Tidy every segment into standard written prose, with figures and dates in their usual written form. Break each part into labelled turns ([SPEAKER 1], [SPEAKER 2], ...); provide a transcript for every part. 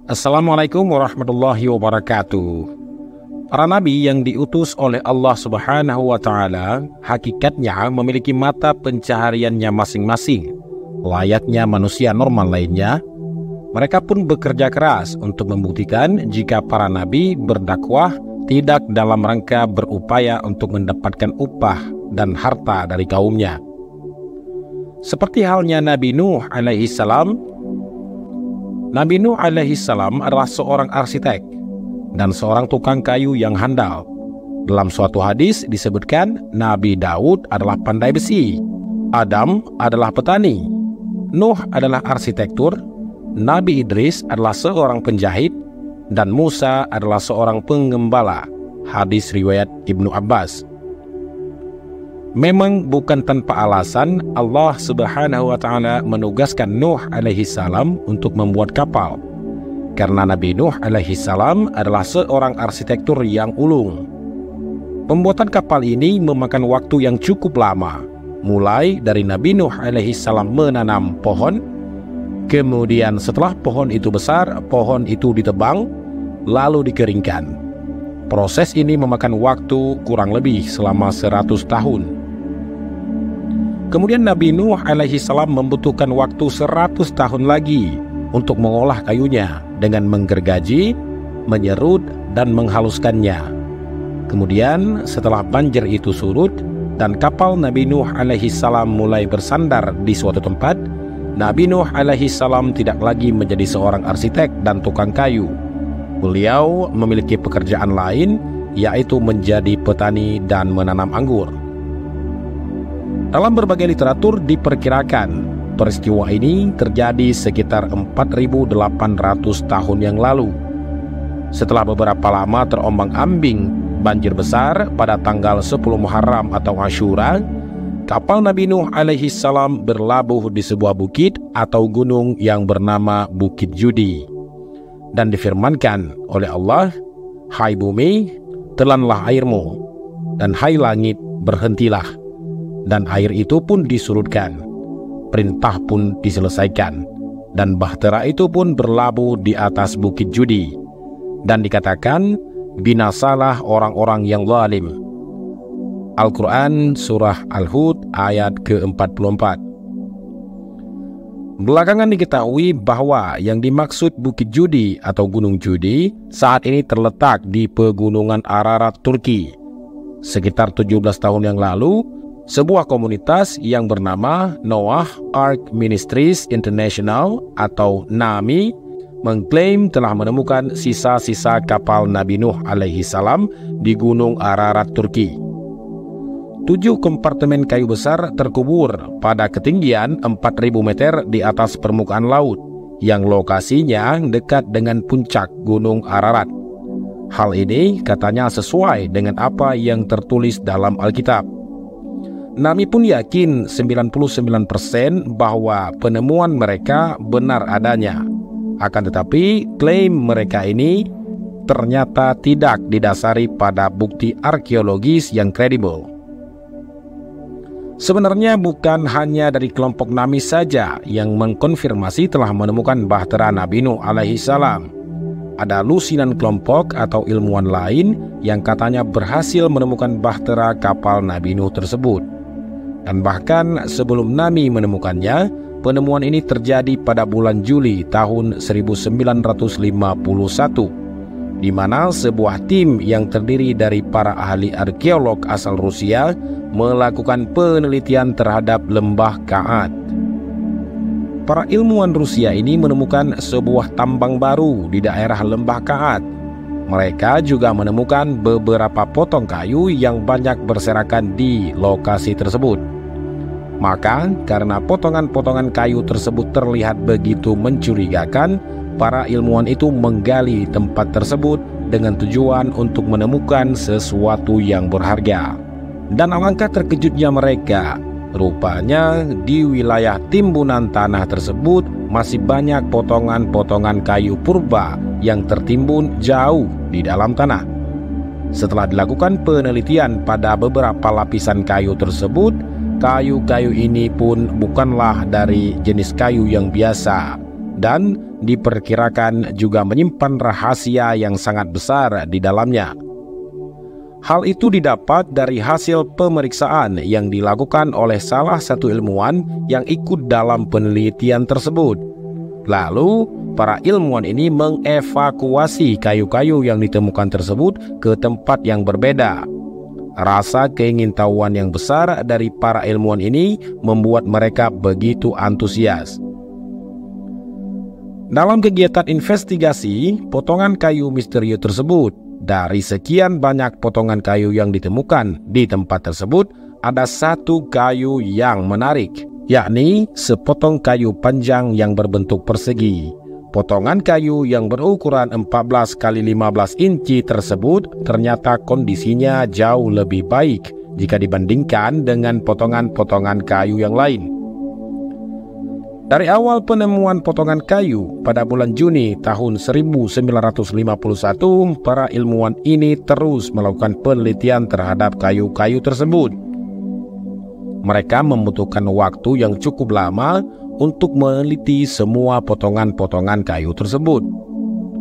[SPEAKER 1] Assalamualaikum warahmatullahi wabarakatuh. Para nabi yang diutus oleh Allah Subhanahu wa Ta'ala hakikatnya memiliki mata pencahariannya masing-masing, layaknya manusia normal lainnya. Mereka pun bekerja keras untuk membuktikan jika para nabi berdakwah tidak dalam rangka berupaya untuk mendapatkan upah dan harta dari kaumnya. Seperti halnya Nabi Nuh alaihi salam. Nabi Nuh alaihi salam adalah seorang arsitek dan seorang tukang kayu yang handal. Dalam suatu hadis disebutkan Nabi Daud adalah pandai besi, Adam adalah petani, Nuh adalah arsitektur, Nabi Idris adalah seorang penjahit, dan Musa adalah seorang penggembala. Hadis riwayat Ibnu Abbas. Memang bukan tanpa alasan Allah Subhanahu wa Ta'ala menugaskan Nuh alaihi salam untuk membuat kapal, karena Nabi Nuh alaihi salam adalah seorang arsitektur yang ulung. Pembuatan kapal ini memakan waktu yang cukup lama, mulai dari Nabi Nuh alaihi salam menanam pohon, kemudian setelah pohon itu besar, pohon itu ditebang lalu dikeringkan. Proses ini memakan waktu kurang lebih selama 100 tahun. Kemudian Nabi Nuh alaihi salam membutuhkan waktu 100 tahun lagi untuk mengolah kayunya dengan menggergaji, menyerut, dan menghaluskannya. Kemudian setelah banjir itu surut dan kapal Nabi Nuh alaihi salam mulai bersandar di suatu tempat, Nabi Nuh alaihi salam tidak lagi menjadi seorang arsitek dan tukang kayu. Beliau memiliki pekerjaan lain, yaitu menjadi petani dan menanam anggur. Dalam berbagai literatur diperkirakan peristiwa ini terjadi sekitar 4.800 tahun yang lalu. Setelah beberapa lama terombang-ambing banjir besar pada tanggal 10 Muharram atau Asyura, kapal Nabi Nuh alaihi salam berlabuh di sebuah bukit atau gunung yang bernama Bukit Judi. Dan difirmankan oleh Allah, "Hai bumi, telanlah airmu, dan hai langit, berhentilah." Dan air itu pun disurutkan, perintah pun diselesaikan, dan bahtera itu pun berlabuh di atas Bukit Judi. Dan dikatakan, binasalah orang-orang yang zalim. Al-Quran Surah Al-Hud ayat ke-44. Belakangan diketahui bahwa yang dimaksud Bukit Judi atau Gunung Judi saat ini terletak di pegunungan Ararat, Turki. Sekitar 17 tahun yang lalu, sebuah komunitas yang bernama Noah Ark Ministries International atau NAMI mengklaim telah menemukan sisa-sisa kapal Nabi Nuh alaihi salam di Gunung Ararat, Turki. 7 kompartemen kayu besar terkubur pada ketinggian 4.000 meter di atas permukaan laut, yang lokasinya dekat dengan puncak Gunung Ararat. Hal ini katanya sesuai dengan apa yang tertulis dalam Alkitab. Nami pun yakin 99% bahwa penemuan mereka benar adanya. Akan tetapi klaim mereka ini ternyata tidak didasari pada bukti arkeologis yang kredibel. Sebenarnya bukan hanya dari kelompok Nami saja yang mengkonfirmasi telah menemukan bahtera Nabi Nuh alaihi salam. Ada lusinan kelompok atau ilmuwan lain yang katanya berhasil menemukan bahtera kapal Nabi Nuh tersebut. Dan bahkan sebelum Nami menemukannya, penemuan ini terjadi pada bulan Juli tahun 1951, di mana sebuah tim yang terdiri dari para ahli arkeolog asal Rusia melakukan penelitian terhadap lembah Kaat. Para ilmuwan Rusia ini menemukan sebuah tambang baru di daerah lembah Kaat. Mereka juga menemukan beberapa potong kayu yang banyak berserakan di lokasi tersebut. Maka karena potongan-potongan kayu tersebut terlihat begitu mencurigakan, para ilmuwan itu menggali tempat tersebut dengan tujuan untuk menemukan sesuatu yang berharga. Dan alangkah terkejutnya mereka, rupanya di wilayah timbunan tanah tersebut masih banyak potongan-potongan kayu purba yang tertimbun jauh di dalam tanah. Setelah dilakukan penelitian pada beberapa lapisan kayu tersebut, kayu-kayu ini pun bukanlah dari jenis kayu yang biasa, dan diperkirakan juga menyimpan rahasia yang sangat besar di dalamnya. Hal itu didapat dari hasil pemeriksaan yang dilakukan oleh salah satu ilmuwan yang ikut dalam penelitian tersebut. Lalu, para ilmuwan ini mengevakuasi kayu-kayu yang ditemukan tersebut ke tempat yang berbeda. Rasa keingintahuan yang besar dari para ilmuwan ini membuat mereka begitu antusias. Dalam kegiatan investigasi potongan kayu misteri tersebut, dari sekian banyak potongan kayu yang ditemukan di tempat tersebut, ada satu kayu yang menarik, yakni sepotong kayu panjang yang berbentuk persegi. Potongan kayu yang berukuran 14 x 15 inci tersebut ternyata kondisinya jauh lebih baik jika dibandingkan dengan potongan-potongan kayu yang lain. Dari awal penemuan potongan kayu pada bulan Juni tahun 1951, para ilmuwan ini terus melakukan penelitian terhadap kayu-kayu tersebut. Mereka membutuhkan waktu yang cukup lama untuk meneliti semua potongan-potongan kayu tersebut.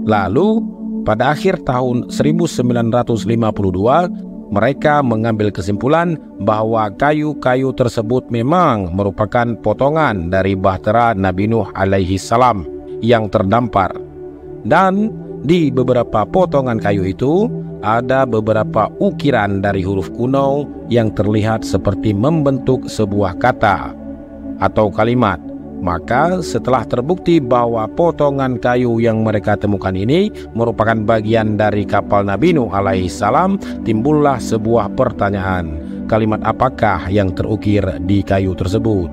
[SPEAKER 1] Lalu, pada akhir tahun 1952, mereka mengambil kesimpulan bahwa kayu-kayu tersebut memang merupakan potongan dari bahtera Nabi Nuh alaihi salam yang terdampar. Dan di beberapa potongan kayu itu ada beberapa ukiran dari huruf kuno yang terlihat seperti membentuk sebuah kata atau kalimat. Maka setelah terbukti bahwa potongan kayu yang mereka temukan ini merupakan bagian dari kapal Nabi Nuh alaihi salam, timbullah sebuah pertanyaan. Kalimat apakah yang terukir di kayu tersebut?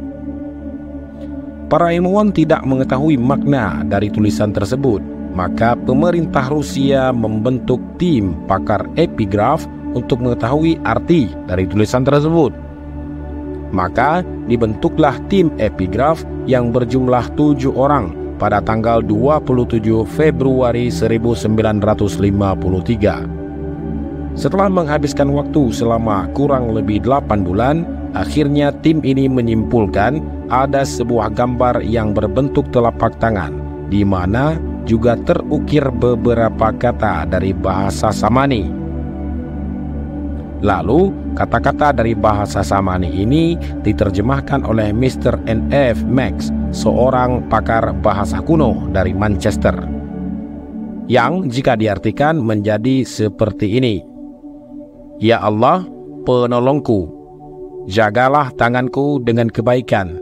[SPEAKER 1] Para ilmuwan tidak mengetahui makna dari tulisan tersebut. Maka pemerintah Rusia membentuk tim pakar epigraf untuk mengetahui arti dari tulisan tersebut. Maka dibentuklah tim epigraf yang berjumlah 7 orang pada tanggal 27 Februari 1953. Setelah menghabiskan waktu selama kurang lebih 8 bulan, akhirnya tim ini menyimpulkan ada sebuah gambar yang berbentuk telapak tangan, di mana juga terukir beberapa kata dari bahasa Samani. Lalu, kata-kata dari bahasa Samani ini diterjemahkan oleh Mr. N.F. Max, seorang pakar bahasa kuno dari Manchester, yang jika diartikan menjadi seperti ini: Ya Allah, penolongku, jagalah tanganku dengan kebaikan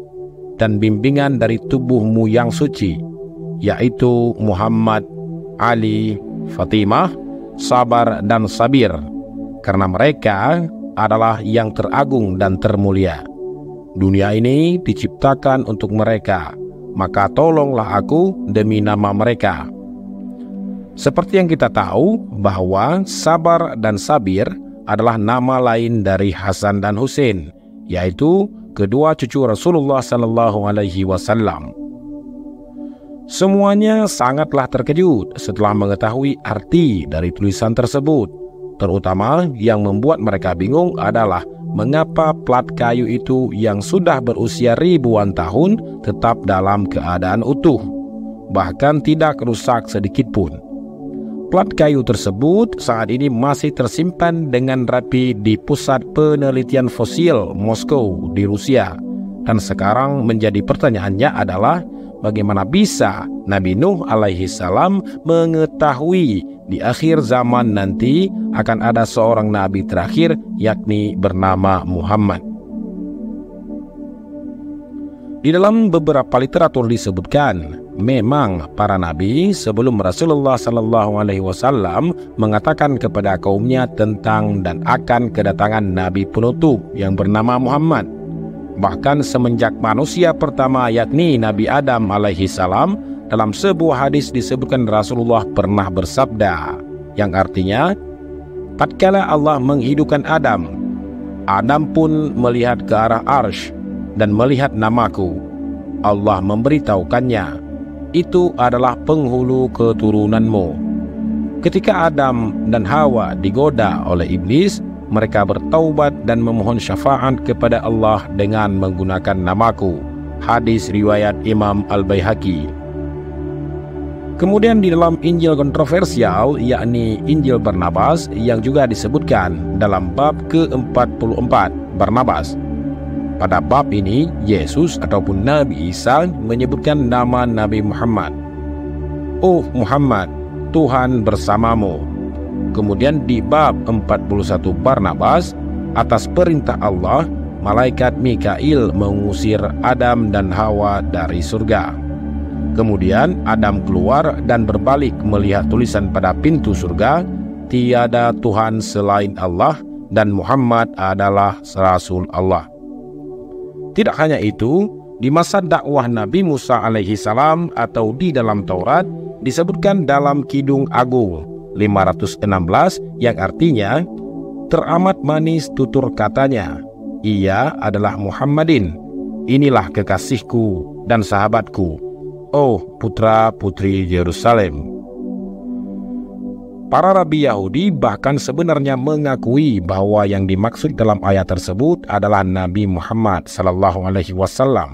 [SPEAKER 1] dan bimbingan dari tubuhmu yang suci, yaitu Muhammad, Ali, Fatimah, Sabar, dan Sabir, karena mereka adalah yang teragung dan termulia. Dunia ini diciptakan untuk mereka, maka tolonglah aku demi nama mereka. Seperti yang kita tahu bahwa Sabar dan Sabir adalah nama lain dari Hasan dan Husain, yaitu kedua cucu Rasulullah SAW. Semuanya sangatlah terkejut setelah mengetahui arti dari tulisan tersebut. Terutama yang membuat mereka bingung adalah mengapa plat kayu itu yang sudah berusia ribuan tahun tetap dalam keadaan utuh, bahkan tidak rusak sedikit pun. Plat kayu tersebut saat ini masih tersimpan dengan rapi di Pusat Penelitian Fosil Moskow di Rusia. Dan sekarang menjadi pertanyaannya adalah, bagaimana bisa Nabi Nuh alaihi salam mengetahui di akhir zaman nanti akan ada seorang nabi terakhir, yakni bernama Muhammad? Di dalam beberapa literatur disebutkan, memang para nabi sebelum Rasulullah SAW mengatakan kepada kaumnya tentang dan akan kedatangan nabi penutup yang bernama Muhammad. Bahkan semenjak manusia pertama, yakni Nabi Adam alaihi salam, dalam sebuah hadis disebutkan Rasulullah pernah bersabda, yang artinya, tatkala Allah menghidupkan Adam, Adam pun melihat ke arah arsy dan melihat namaku. Allah memberitahukannya, itu adalah penghulu keturunanmu. Ketika Adam dan Hawa digoda oleh iblis, mereka bertaubat dan memohon syafaat kepada Allah dengan menggunakan namaku. Hadis riwayat Imam Al-Baihaqi. Kemudian di dalam Injil kontroversial, yakni Injil Barnabas, yang juga disebutkan dalam bab ke-44 Barnabas. Pada bab ini, Yesus ataupun Nabi Isa menyebutkan nama Nabi Muhammad. "Oh Muhammad, Tuhan bersamamu." Kemudian di bab 41 Barnabas, atas perintah Allah, malaikat Mikail mengusir Adam dan Hawa dari surga. Kemudian Adam keluar dan berbalik melihat tulisan pada pintu surga, "Tiada Tuhan selain Allah dan Muhammad adalah Rasul Allah." Tidak hanya itu, di masa dakwah Nabi Musa alaihi salam atau di dalam Taurat disebutkan dalam Kidung Agung 516 yang artinya teramat manis tutur katanya, "Ia adalah Muhammadin, inilah kekasihku dan sahabatku, oh putra-putri Yerusalem." Para rabi Yahudi bahkan sebenarnya mengakui bahwa yang dimaksud dalam ayat tersebut adalah Nabi Muhammad SAW.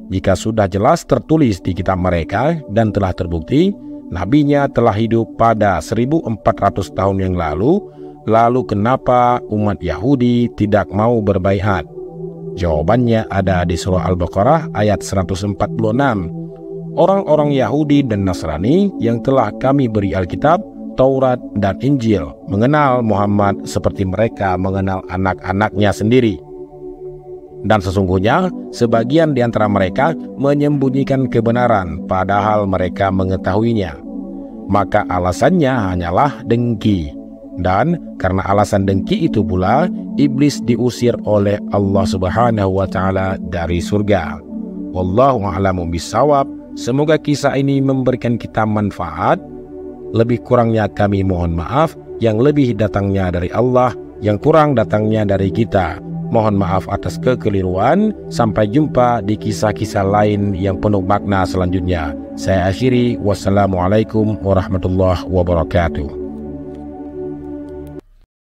[SPEAKER 1] Jika sudah jelas tertulis di kitab mereka dan telah terbukti nabinya telah hidup pada 1400 tahun yang lalu kenapa umat Yahudi tidak mau berbaiat? Jawabannya ada di surah Al-Baqarah ayat 146. Orang-orang Yahudi dan Nasrani yang telah kami beri Alkitab, Taurat, dan Injil mengenal Muhammad seperti mereka mengenal anak-anaknya sendiri. Dan sesungguhnya sebagian di antara mereka menyembunyikan kebenaran padahal mereka mengetahuinya. Maka alasannya hanyalah dengki. Dan karena alasan dengki itu pula iblis diusir oleh Allah Subhanahu wa taala dari surga. Wallahu a'lamu bissawab. Semoga kisah ini memberikan kita manfaat. Lebih kurangnya kami mohon maaf. Yang lebih datangnya dari Allah, yang kurang datangnya dari kita. Mohon maaf atas kekeliruan. Sampai jumpa di kisah-kisah lain yang penuh makna selanjutnya. Saya akhiri. Wassalamualaikum warahmatullahi wabarakatuh.